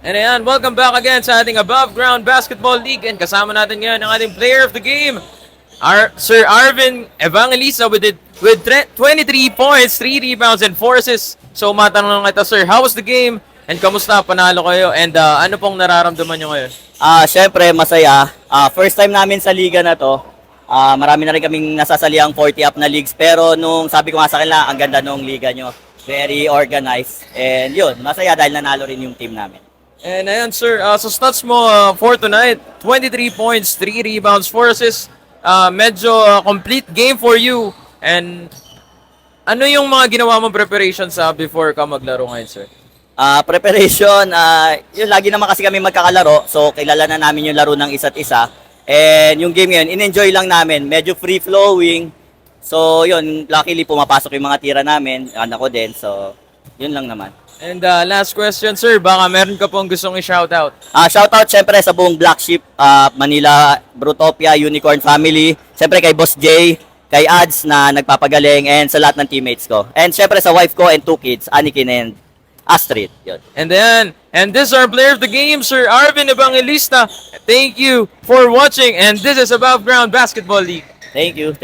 And ayan, welcome back again sa ating Above Ground Basketball League. And kasama natin ngayon ang ating player of the game, Sir Arvin Evangelista with 23 points, 3 rebounds, and 4 assists. So matanong lang kita, sir, how was the game? And kamusta? Panalo kayo? And ano pong nararamdaman nyo ngayon? Syempre, masaya. First time namin sa liga na to. Marami na rin kaming nasasaliang 40 up na leagues. Pero nung sabi ko nga sa kanila, ang ganda nung liga nyo. Very organized. And yun, masaya dahil nanalo rin yung team namin. And ayan, sir, sa stats mo for tonight, 23 points, 3 rebounds, 4 assists. Medyo complete game for you. And ano yung mga ginawa mong preparation before ka maglaro ngayon, sir? Preparation, yun, lagi naman kasi kami magkakalaro. So, kilala na namin yung laro ng isa't isa. And yung game ngayon, in-enjoy lang namin. Medyo free-flowing. So, yun, luckily pumapasok yung mga tira namin. Anak ko din. So, yun lang naman. And last question, sir, baka meron ka pong gustong i-shoutout. Shoutout syempre sa buong Black Sheep, Manila, Brutopia, Unicorn Family. Syempre kay Boss J, kay Ads na nagpapagaling, and sa lahat ng teammates ko. And syempre sa wife ko and 2 kids, Anikin and Astrid. Yun. And then, and this is our player of the game, Sir Arvin Evangelista. Thank you for watching, and this is Above Ground Basketball League. Thank you.